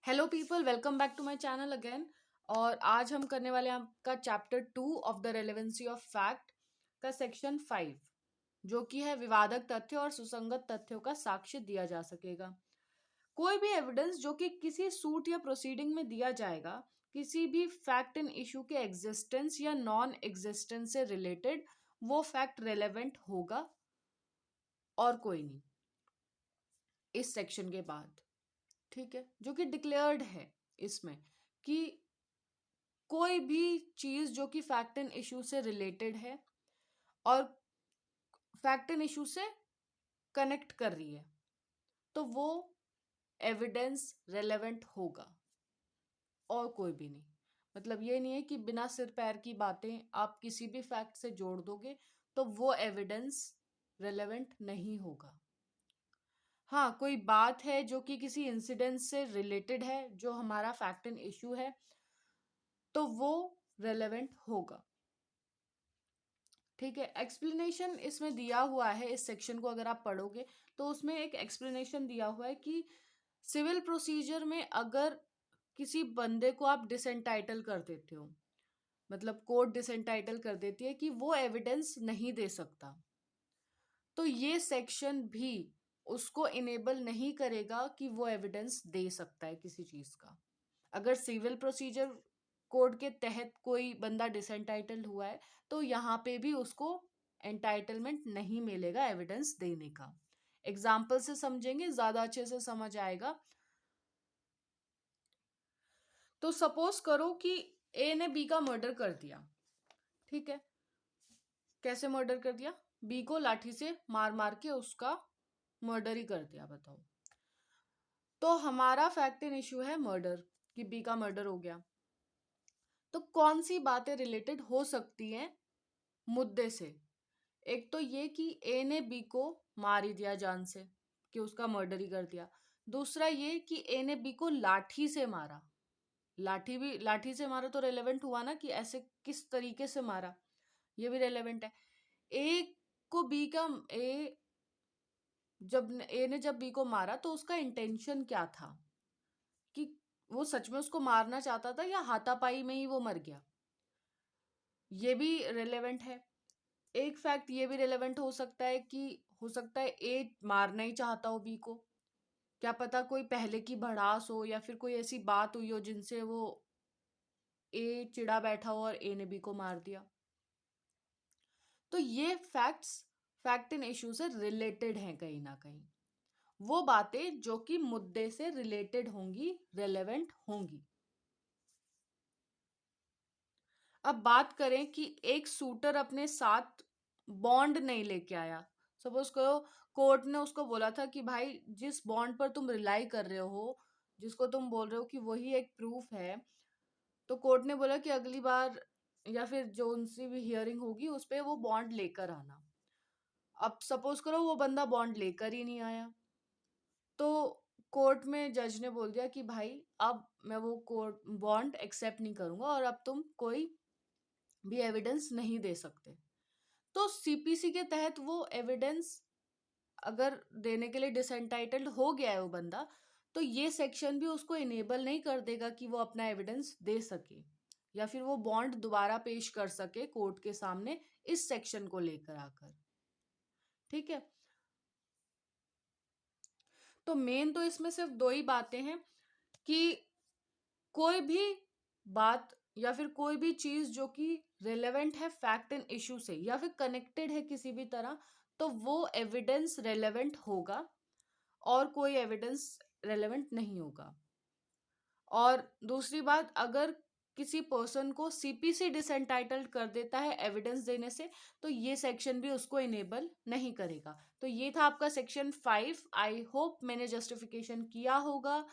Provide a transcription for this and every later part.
Hello people, welcome back to my channel again. और आज हम करने वाले हैं आपका chapter 2 of the relevancy of fact का सेक्शन 5, जो कि है विवादक तथ्य और सुसंगत तथ्यों का साक्ष्य दिया जा सकेगा। कोई भी एविडेंस जो कि किसी सूट या प्रोसीडिंग में दिया जाएगा, किसी भी फैक्ट इन इशू के एग्जिस्टेंस या नॉन एग्जिस्टेंस से रिलेटेड, वो फैक्ट रेलेवेंट होगा और कोई नहीं इस सेक्शन के बाद। ठीक है, जो कि डिक्लेयर्ड है इसमें कि कोई भी चीज जो कि फैक्ट एंड इशू से रिलेटेड है और फैक्ट एंड इशू से कनेक्ट कर रही है, तो वो एविडेंस रेलेवेंट होगा और कोई भी नहीं। मतलब ये नहीं है कि बिना सिर पैर की बातें आप किसी भी फैक्ट से जोड़ दोगे तो वो एविडेंस रेलेवेंट नहीं होगा। हाँ, कोई बात है जो कि किसी इंसिडेंट से रिलेटेड है, जो हमारा फैक्ट एंड इशू है, तो वो रेलेवेंट होगा। ठीक है, एक्सप्लेनेशन इसमें दिया हुआ है। इस सेक्शन को अगर आप पढ़ोगे तो उसमें एक एक्सप्लेनेशन दिया हुआ है कि सिविल प्रोसीजर में अगर किसी बंदे को आप डिसएंटाइटल कर देते हो, मतलब कोर्ट डिसएंटाइटल कर देती है कि वो एविडेंस नहीं दे सकता, तो ये सेक्शन भी उसको इनेबल नहीं करेगा कि वो एविडेंस दे सकता है किसी चीज का। अगर सिविल प्रोसीजर कोड के तहत कोई बंदा डिसएंटाइटल्ड हुआ है तो यहाँ पे भी उसको एंटाइटलमेंट नहीं मिलेगा एविडेंस देने का। एग्जाम्पल से समझेंगे ज्यादा अच्छे से समझ आएगा। तो सपोज करो कि ए ने बी का मर्डर कर दिया। ठीक है, कैसे मर्डर कर दिया? बी को लाठी से मार मार के उसका मर्डर ही कर दिया। बताओ, तो हमारा फैक्ट इन इशू है मर्डर, कि बी का मर्डर हो गया। तो कौन सी बातें रिलेटेड हो सकती हैं मुद्दे से? एक तो ये कि ए ने बी को मार ही दिया जान से, कि उसका मर्डर ही कर दिया। दूसरा ये कि ए ने बी को लाठी से मारा। लाठी से मारा तो रेलेवेंट हुआ ना, कि ऐसे किस तरीके से मारा, ये भी रेलेवेंट है। ए को बी का ए जब बी को मारा तो उसका इंटेंशन क्या था, कि वो सच में उसको मारना चाहता था या हाथापाई में ही वो मर गया, ये भी रेलेवेंट है। एक फैक्ट ये भी रेलेवेंट हो सकता है कि हो सकता है ए मारना ही चाहता हो बी को। क्या पता कोई पहले की भड़ास हो या फिर कोई ऐसी बात हुई हो जिनसे वो ए चिढ़ा बैठा हो और ए ने बी को मार दिया। तो ये फैक्ट्स फैक्ट इन इशू से रिलेटेड हैं कहीं ना कहीं। वो बातें जो कि मुद्दे से रिलेटेड होंगी, रेलेवेंट होंगी। अब बात करें कि एक सूटर अपने साथ बॉन्ड नहीं लेके आया। सपोज करो कोर्ट ने उसको बोला था कि भाई जिस बॉन्ड पर तुम रिलाई कर रहे हो, जिसको तुम बोल रहे हो कि वही एक प्रूफ है, तो कोर्ट ने बोला कि अगली बार या फिर जो उनसे भी हियरिंग होगी उस पे वो बॉन्ड लेकर आना। अब सपोज करो वो बंदा बॉन्ड लेकर ही नहीं आया, तो कोर्ट में जज ने बोल दिया कि भाई अब मैं वो कोर्ट बॉन्ड एक्सेप्ट नहीं करूंगा और अब तुम कोई भी एविडेंस नहीं दे सकते। तो सीपीसी के तहत वो एविडेंस अगर देने के लिए डिसएंटाइटल्ड हो गया है वो बंदा, तो ये सेक्शन भी उसको इनेबल नहीं कर देगा कि वो अपना एविडेंस दे सके या फिर वो बॉन्ड दोबारा पेश कर सके कोर्ट के सामने इस सेक्शन को लेकर आकर। ठीक है, तो मेन तो इसमें सिर्फ दो ही बातें हैं कि कोई भी बात या फिर कोई भी चीज जो कि रेलेवेंट है फैक्ट एंड इशू से या फिर कनेक्टेड है किसी भी तरह, तो वो एविडेंस रेलेवेंट होगा और कोई एविडेंस रेलेवेंट नहीं होगा। और दूसरी बात, अगर किसी पर्सन को सीपीसी डिसएंटाइटल्ड कर देता है एविडेंस देने से, तो ये सेक्शन भी उसको इनेबल नहीं करेगा। तो ये था आपका सेक्शन 5। आई होप मैंने जस्टिफिकेशन किया होगा।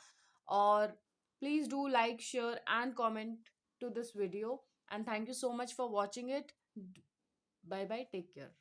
और please do like, share and comment to this video, and thank you so much for watching it. Bye bye, take care.